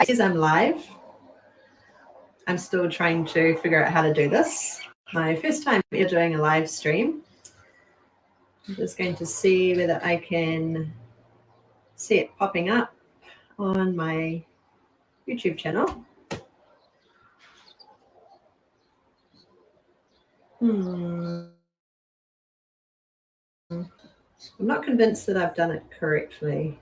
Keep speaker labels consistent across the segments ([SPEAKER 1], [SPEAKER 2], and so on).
[SPEAKER 1] It says I'm live. I'm still trying to figure out how to do this. My first time ever doing a live stream. I'm just going to see whether I can see it popping up on my YouTube channel. I'm not convinced that I've done it correctly.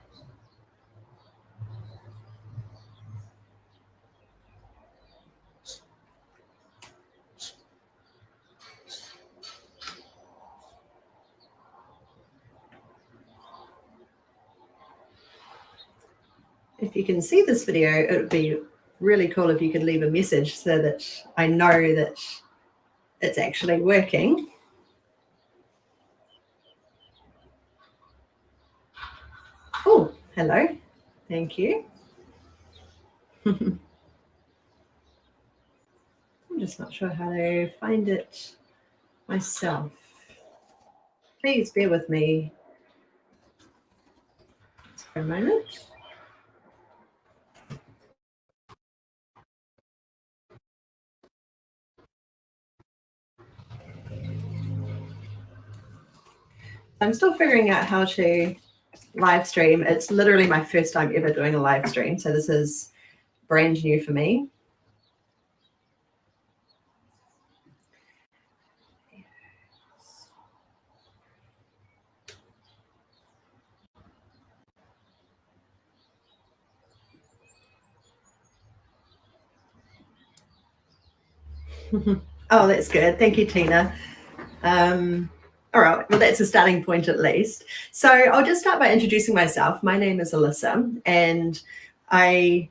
[SPEAKER 1] If you can see this video, it would be really cool if you could leave a message so that I know that it's actually working. Oh, hello. Thank you. I'm just not sure how to find it myself. Please bear with me for a moment. I'm still figuring out how to live stream. It's literally my first time ever doing a live stream, so this is brand new for me. Oh, that's good. Thank you, Tina. All right, well, that's a starting point at least. So I'll just start by introducing myself. My name is Alyssa, and I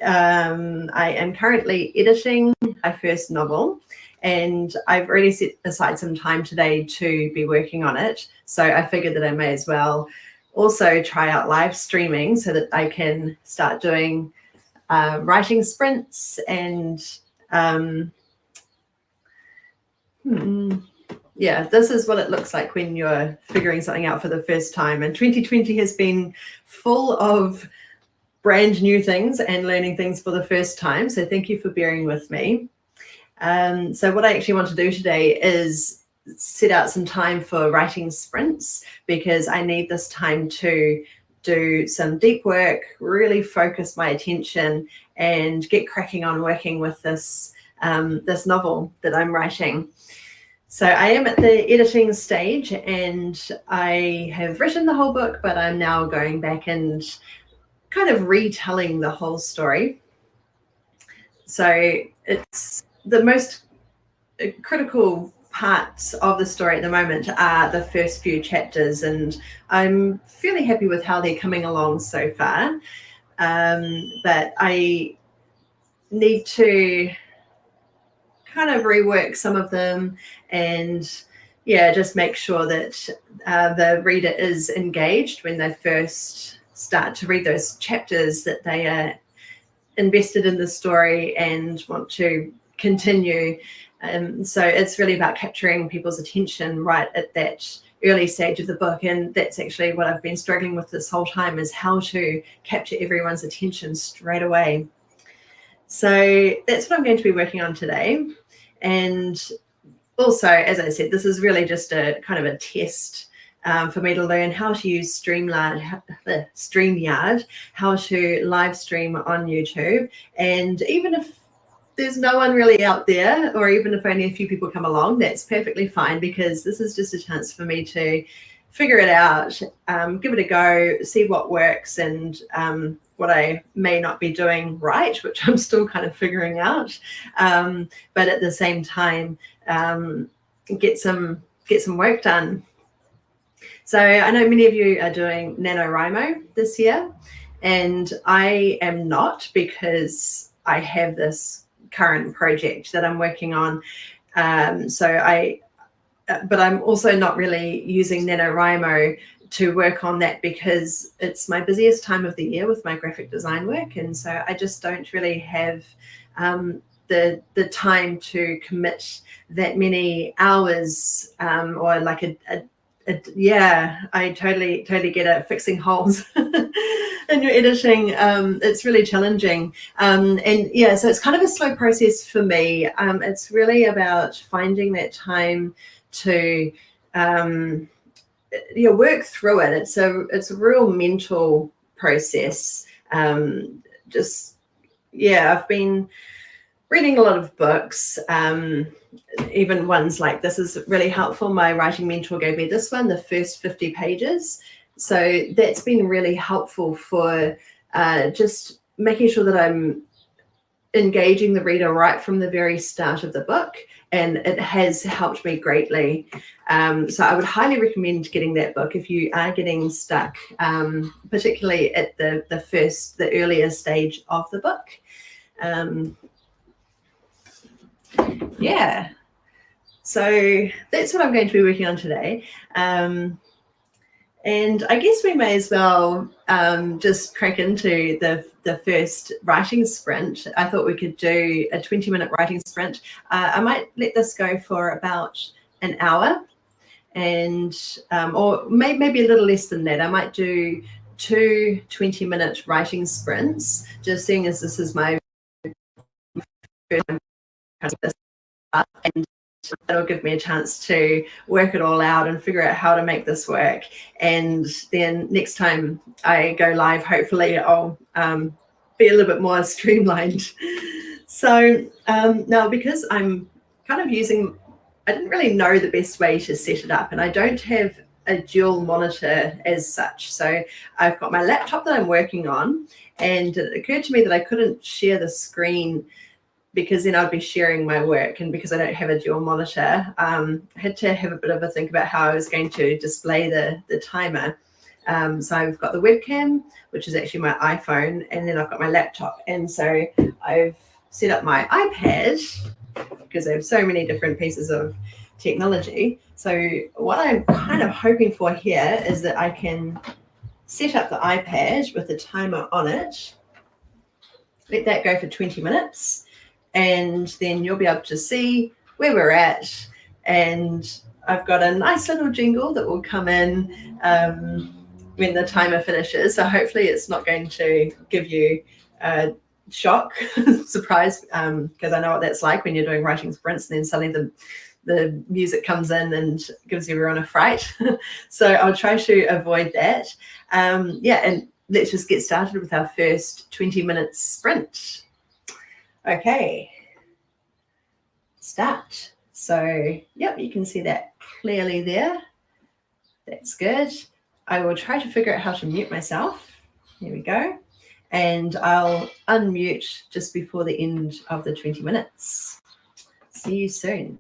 [SPEAKER 1] am currently editing my first novel, and I've already set aside some time today to be working on it. So I figured that I may as well also try out live streaming so that I can start doing writing sprints and yeah, this is what it looks like when you're figuring something out for the first time. And 2020 has been full of brand new things and learning things for the first time. So thank you for bearing with me. So what I actually want to do today is set out some time for writing sprints, because I need this time to do some deep work, really focus my attention and get cracking on working with this, this novel that I'm writing. So I am at the editing stage, and I have written the whole book, but I'm now going back and kind of retelling the whole story. So it's the most critical parts of the story at the moment are the first few chapters, and I'm fairly happy with how they're coming along so far. But I need to kind of rework some of them and yeah, just make sure that the reader is engaged when they first start to read those chapters, that they are invested in the story and want to continue. So it's really about capturing people's attention right at that early stage of the book, and that's actually what I've been struggling with this whole time, is how to capture everyone's attention straight away. So that's what I'm going to be working on today. And also, as I said, this is really just a kind of a test for me to learn how to use StreamYard, how to live stream on YouTube. And even if there's no one really out there, or even if only a few people come along, that's perfectly fine, because this is just a chance for me to figure it out, give it a go, see what works, and what I may not be doing right, which I'm still kind of figuring out. But at the same time, get some work done. So I know many of you are doing NaNoWriMo this year, and I am not, because I have this current project that I'm working on. But I'm also not really using NaNoWriMo to work on that, because it's my busiest time of the year with my graphic design work, and so I just don't really have the time to commit that many hours, or like yeah, I totally get it, fixing holes. in your editing. It's really challenging. And yeah, so it's kind of a slow process for me. It's really about finding that time to work through it. It's a real mental process. Just yeah, I've been reading a lot of books, even ones like this is really helpful. My writing mentor gave me this one, the first 50 pages. So that's been really helpful for just making sure that I'm engaging the reader right from the very start of the book, and it has helped me greatly. So I would highly recommend getting that book if you are getting stuck, particularly at the earlier stage of the book. Yeah, so that's what I'm going to be working on today. And I guess we may as well just crack into the first writing sprint. I thought we could do a 20-minute writing sprint. I might let this go for about an hour, and or maybe a little less than that. I might do 2 20-minute writing sprints, just seeing as this is my first time this up, and that'll give me a chance to work it all out and figure out how to make this work. And then next time I go live, hopefully I'll be a little bit more streamlined. So now, because I'm kind of I didn't really know the best way to set it up, and I don't have a dual monitor as such. So I've got my laptop that I'm working on, and it occurred to me that I couldn't share the screen because then I'd be sharing my work, and because I don't have a dual monitor, I had to have a bit of a think about how I was going to display the timer. So I've got the webcam, which is actually my iPhone, and then I've got my laptop. And so I've set up my iPad because I have so many different pieces of technology. So what I'm kind of hoping for here is that I can set up the iPad with the timer on it, let that go for 20 minutes, and then you'll be able to see where we're at. And I've got a nice little jingle that will come in when the timer finishes. So hopefully it's not going to give you a shock, surprise, because I know what that's like when you're doing writing sprints and then suddenly the music comes in and gives everyone a fright. So I'll try to avoid that. Yeah, and let's just get started with our first 20-minute sprint. Okay, start. So, yep, you can see that clearly there. That's good. I will try to figure out how to mute myself. Here we go. And I'll unmute just before the end of the 20 minutes. See you soon.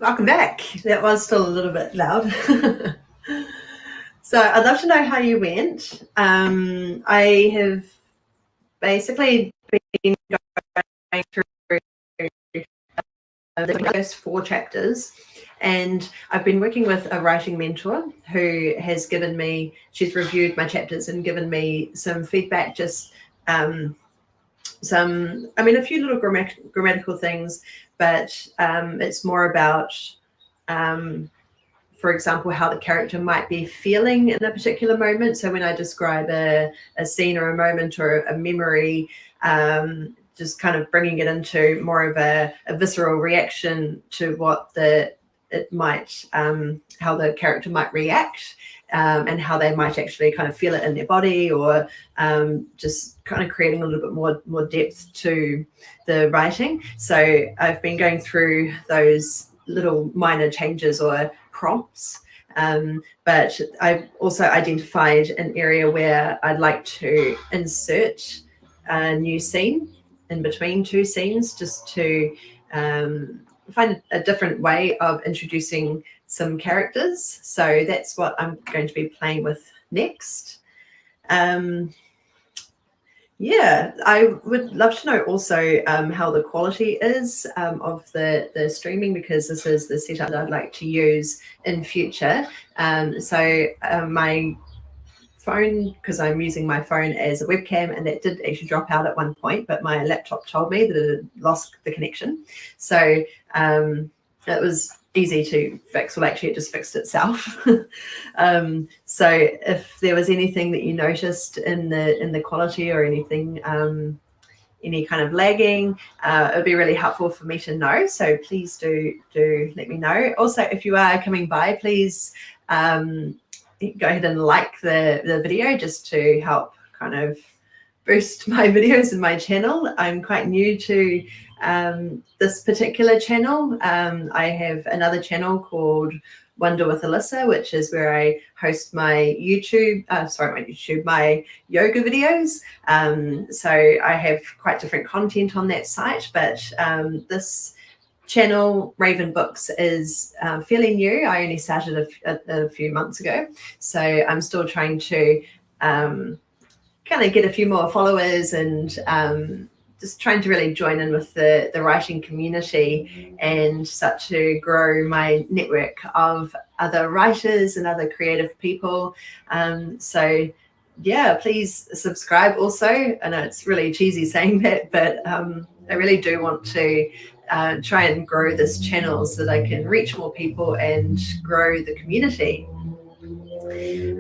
[SPEAKER 1] Welcome back. That was still a little bit loud. So I'd love to know how you went. I have basically been going through the first 4 chapters, and I've been working with a writing mentor who has given me, she's reviewed my chapters and given me some feedback, just a few little grammatical things, but it's more about, for example, how the character might be feeling in a particular moment. So when I describe a scene or a moment or a memory, just kind of bringing it into more of a visceral reaction to what how the character might react, and how they might actually kind of feel it in their body, or just kind of creating a little bit more depth to the writing. So I've been going through those little minor changes or prompts, but I've also identified an area where I'd like to insert a new scene in between 2 scenes, just to find a different way of introducing some characters. So that's what I'm going to be playing with next. Yeah, I would love to know also how the quality is of the streaming, because this is the setup that I'd like to use in future. My phone, because I'm using my phone as a webcam, and that did actually drop out at one point, but my laptop told me that it had lost the connection. So it was easy to fix. Well, actually, it just fixed itself. So if there was anything that you noticed in the quality or anything, any kind of lagging, it would be really helpful for me to know. So please do let me know. Also, if you are coming by, please go ahead and like the video, just to help kind of boost my videos and my channel. I'm quite new to this particular channel. I have another channel called Wonder with Alyssa, which is where I host my my yoga videos. So I have quite different content on that site, but this channel, Raven Books, is fairly new. I only started a few months ago, so I'm still trying to kind of get a few more followers, and just trying to really join in with the writing community, and start to grow my network of other writers and other creative people. So yeah, please subscribe also. I know it's really cheesy saying that, but I really do want to try and grow this channel so that I can reach more people and grow the community.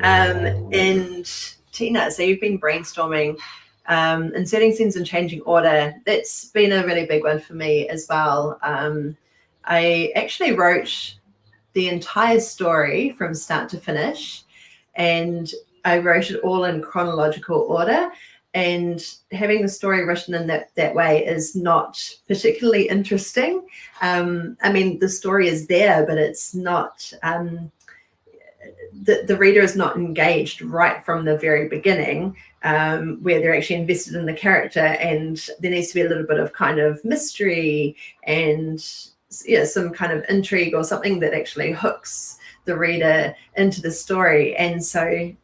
[SPEAKER 1] And Tina, so you've been brainstorming inserting scenes and changing order. That's been a really big one for me as well. I actually wrote the entire story from start to finish, and I wrote it all in chronological order. And having the story written in that way is not particularly interesting. The story is there, but it's not, the reader is not engaged right from the very beginning, where they're actually invested in the character, and there needs to be a little bit of kind of mystery and some kind of intrigue, or something that actually hooks the reader into the story. And so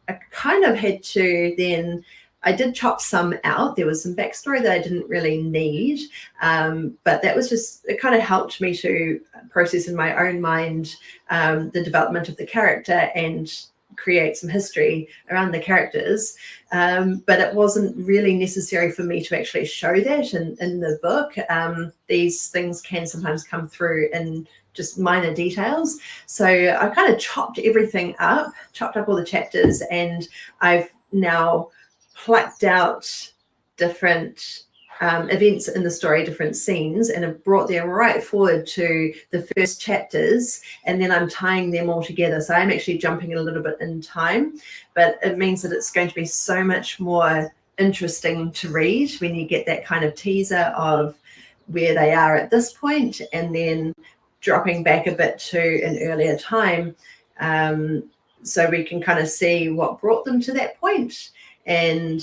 [SPEAKER 1] I kind of had to then, I did chop some out. There was some backstory that I didn't really need, but that was just, it kind of helped me to process in my own mind the development of the character and create some history around the characters. But it wasn't really necessary for me to actually show that in the book. These things can sometimes come through in just minor details. So I kind of chopped everything up, chopped up all the chapters, and I've now plucked out different events in the story, different scenes, and have brought them right forward to the first chapters, and then I'm tying them all together. So I'm actually jumping a little bit in time, but it means that it's going to be so much more interesting to read when you get that kind of teaser of where they are at this point, and then dropping back a bit to an earlier time, so we can kind of see what brought them to that point. And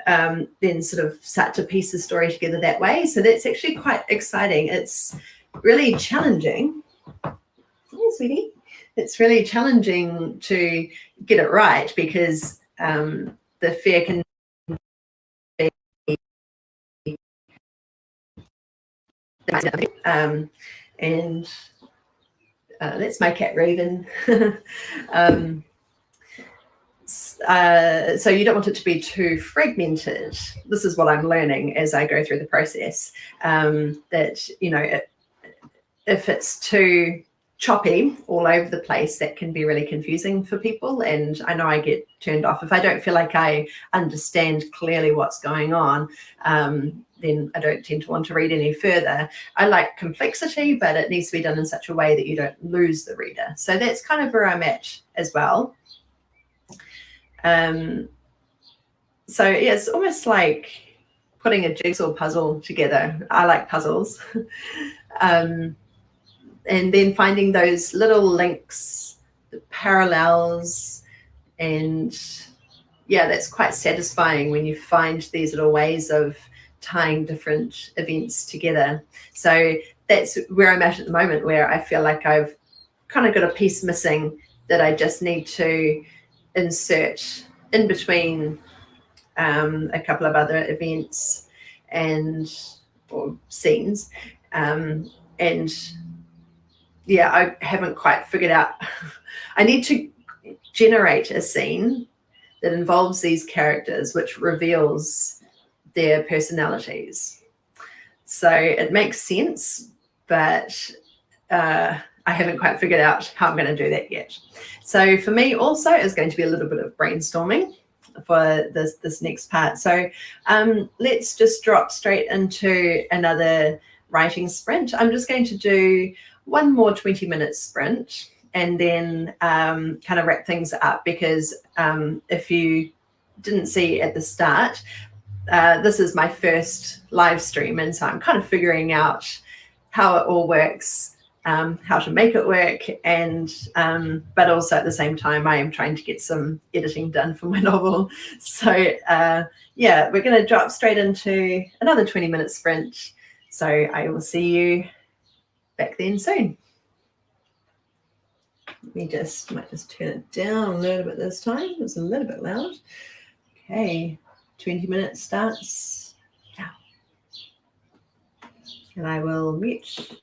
[SPEAKER 1] then sort of start to piece the story together that way. So that's actually quite exciting. It's really challenging. Hey, sweetie. It's really challenging to get it right because the fear can be and that's my cat Raven. So you don't want it to be too fragmented. This is what I'm learning as I go through the process, that, you know, if it's too choppy all over the place, that can be really confusing for people. And I know I get turned off if I don't feel like I understand clearly what's going on. Then I don't tend to want to read any further. I like complexity, but it needs to be done in such a way that you don't lose the reader. So that's kind of where I'm at as well. So yeah, it's almost like putting a jigsaw puzzle together. I like puzzles. And then finding those little links, the parallels, and yeah, that's quite satisfying when you find these little ways of tying different events together. So that's where I'm at the moment, where I feel like I've kind of got a piece missing that I just need to insert in between a couple of other events or scenes. And yeah, I haven't quite figured out. I need to generate a scene that involves these characters, which reveals their personalities. So it makes sense, but I haven't quite figured out how I'm going to do that yet. So for me also is going to be a little bit of brainstorming for this next part. So let's just drop straight into another writing sprint. I'm just going to do one more 20-minute sprint and then kind of wrap things up, because if you didn't see at the start, this is my first live stream, and so I'm kind of figuring out how it all works, how to make it work, and but also at the same time I am trying to get some editing done for my novel. So yeah, we're going to drop straight into another 20-minute sprint. So I will see you back then soon. Might just turn it down a little bit this time. It's a little bit loud. Okay, 20 minutes starts now. And I will mute.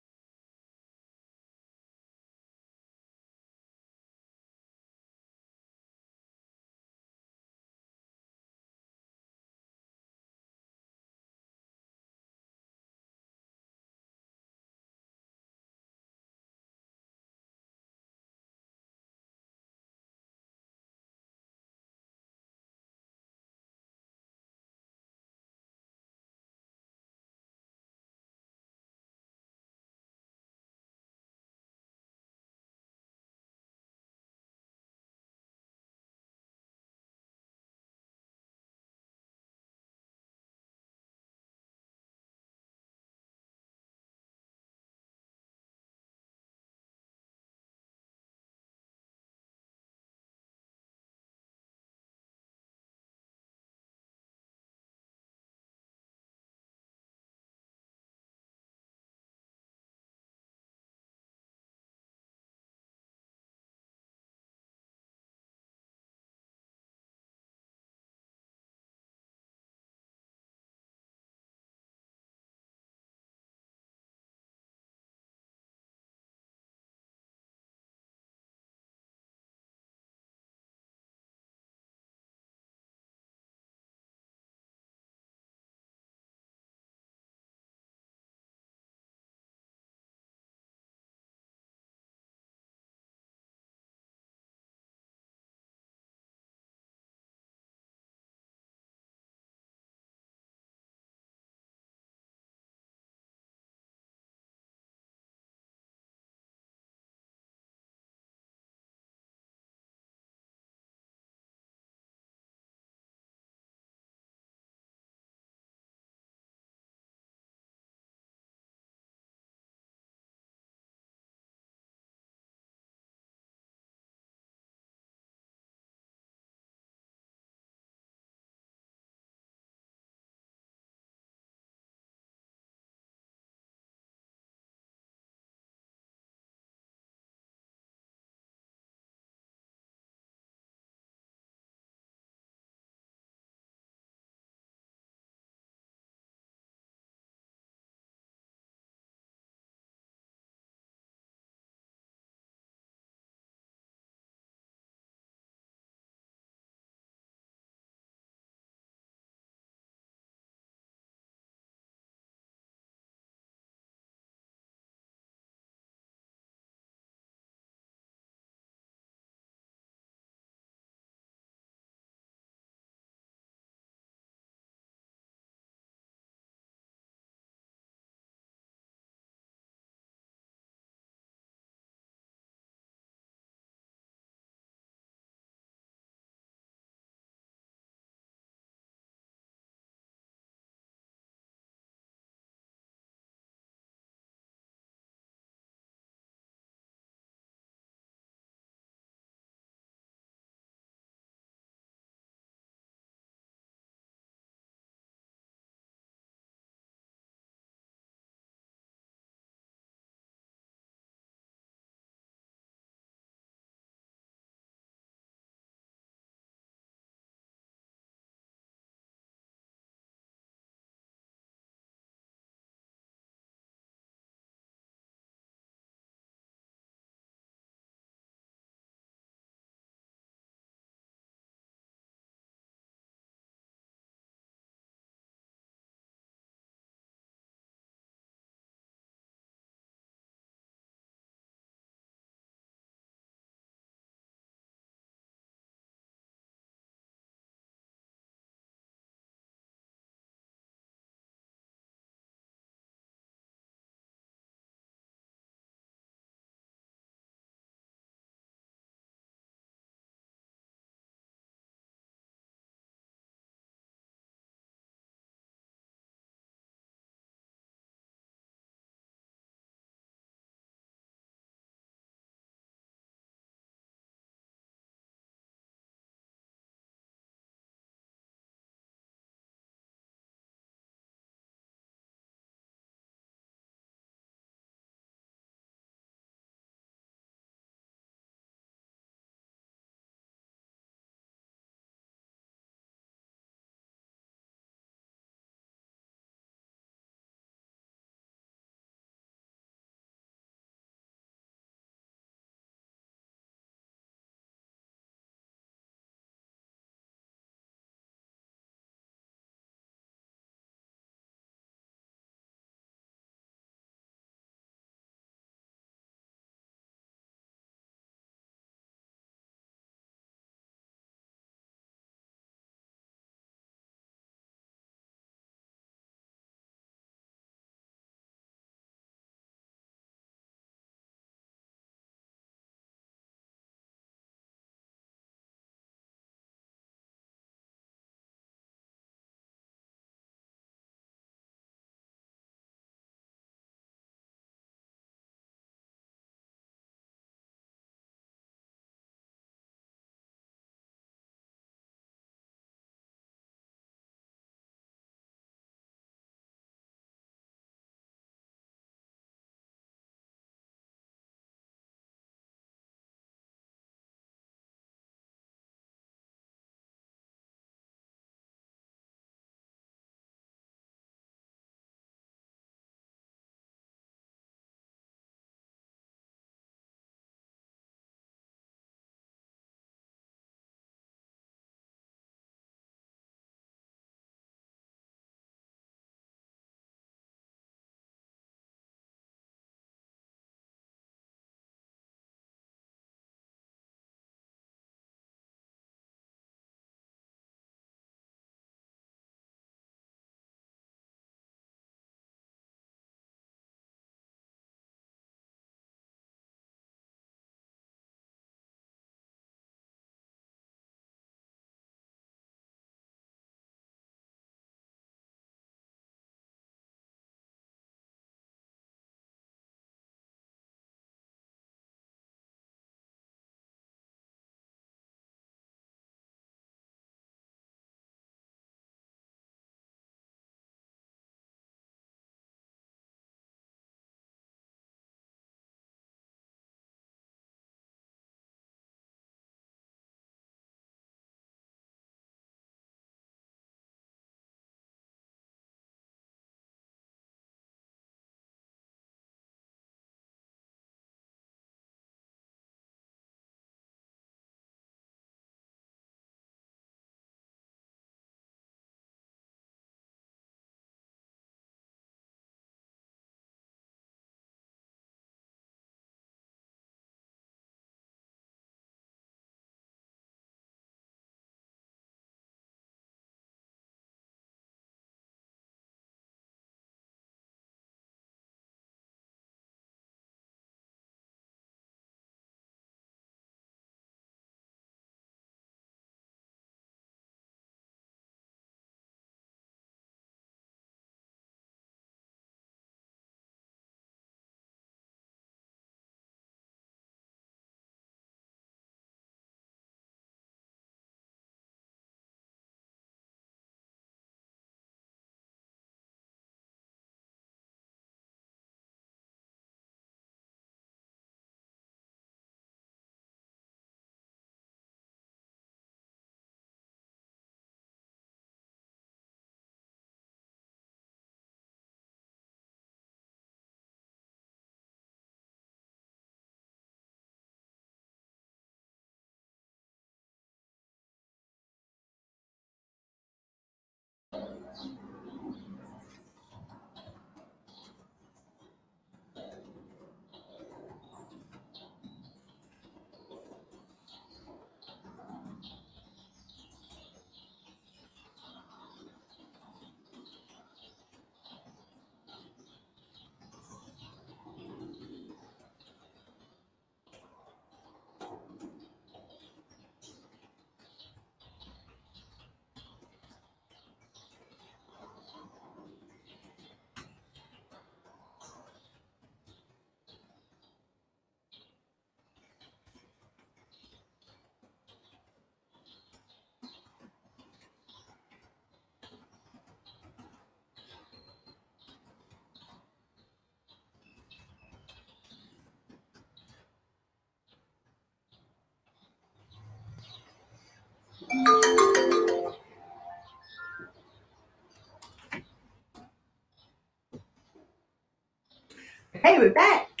[SPEAKER 1] Hey, we're back.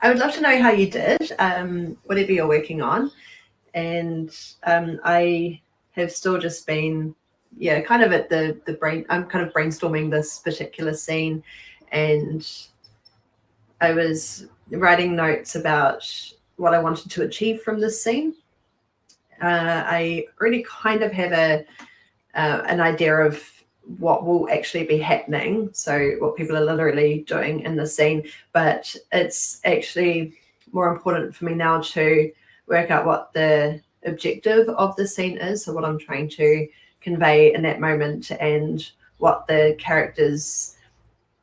[SPEAKER 1] I would love to know how you did, whatever you're working on. And I have still just been, yeah, kind of at the brain. I'm kind of brainstorming this particular scene, and I was writing notes about what I wanted to achieve from this scene. I already kind of have an idea of what will actually be happening, so what people are literally doing in the scene, but it's actually more important for me now to work out what the objective of the scene is, so what I'm trying to convey in that moment and what the characters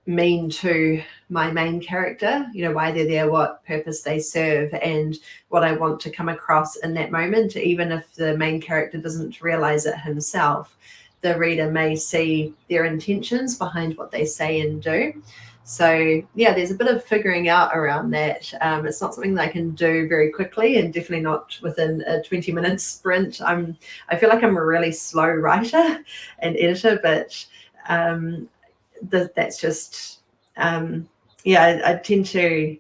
[SPEAKER 1] mean to my main character, you know, why they're there, what purpose they serve, and what I want to come across in that moment. Even if the main character doesn't realize it himself, the reader may see their intentions behind what they say and do. So yeah, there's a bit of figuring out around that. It's not something that I can do very quickly, and definitely not within a 20-minute sprint. I feel like I'm a really slow writer and editor, but that's just I tend to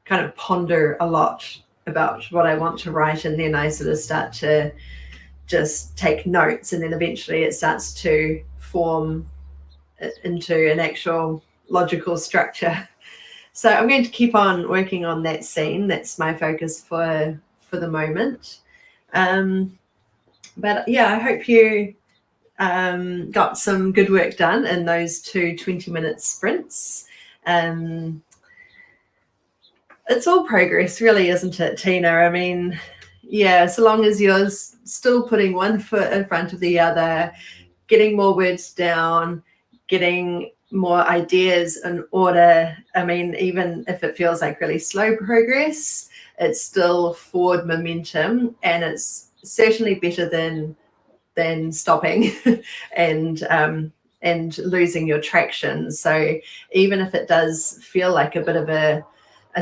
[SPEAKER 1] kind of ponder a lot about what I want to write, and then I sort of start to just take notes, and then eventually it starts to form into an actual logical structure. So I'm going to keep on working on that scene. That's my focus for the moment. But yeah, I hope you got some good work done in those 2 20-minute sprints. It's all progress, really, isn't it, Tina? I mean, yeah, so long as you're still putting one foot in front of the other, getting more words down, getting more ideas in order. I mean, even if it feels like really slow progress, it's still forward momentum, and it's certainly better than stopping and losing your traction. So even if it does feel like a bit of a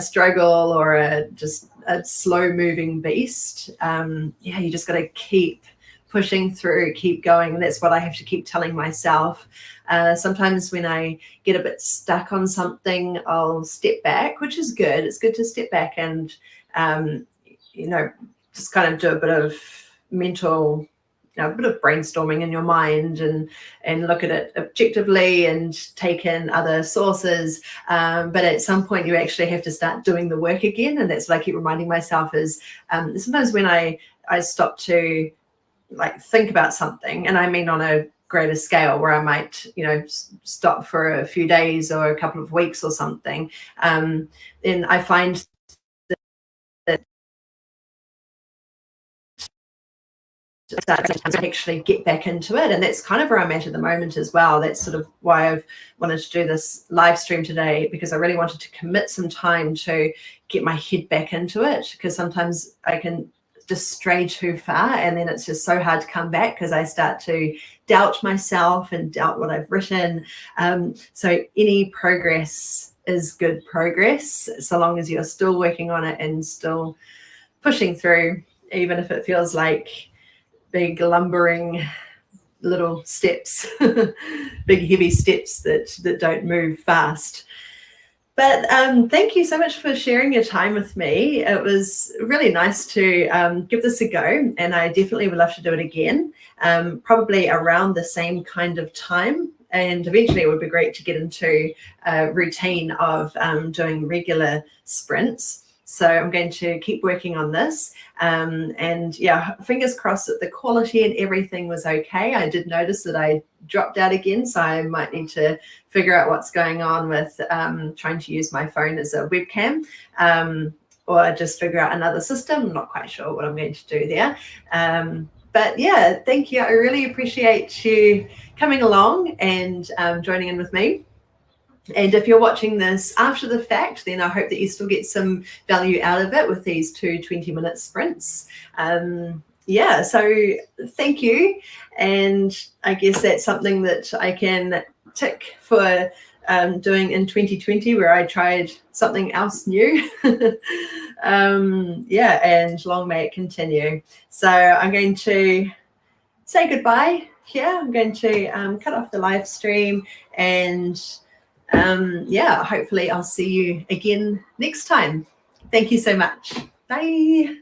[SPEAKER 1] struggle or just a slow moving beast, you just got to keep pushing through, keep going. And that's what I have to keep telling myself. Sometimes when I get a bit stuck on something, I'll step back, which is good. It's good to step back and just kind of do a bit of mental, a bit of brainstorming in your mind and look at it objectively and take in other sources. But at some point you actually have to start doing the work again. And that's what I keep reminding myself is sometimes when I stop to think about something, and I mean on a greater scale where I might, stop for a few days or a couple of weeks or something, then I find that actually get back into it. And that's kind of where I'm at the moment as well. That's sort of why I've wanted to do this live stream today, because I really wanted to commit some time to get my head back into it, because sometimes I can just stray too far and then it's just so hard to come back because I start to doubt myself and doubt what I've written. So any progress is good progress, so long as you're still working on it and still pushing through, even if it feels like big lumbering little steps, big heavy steps that don't move fast. But thank you so much for sharing your time with me. It was really nice to give this a go, and I definitely would love to do it again, probably around the same kind of time. And eventually it would be great to get into a routine of doing regular sprints. So I'm going to keep working on this. And yeah, fingers crossed that the quality and everything was okay. I did notice that I dropped out again, so I might need to figure out what's going on with trying to use my phone as a webcam, or just figure out another system. I'm not quite sure what I'm going to do there. But yeah, thank you. I really appreciate you coming along and joining in with me. And if you're watching this after the fact, then I hope that you still get some value out of it with these 2 20-minute sprints. Yeah, so thank you. And I guess that's something that I can tick for doing in 2020, where I tried something else new. Yeah, and long may it continue. So I'm going to say goodbye here. I'm going to cut off the live stream and yeah, hopefully I'll see you again next time. Thank you so much. Bye.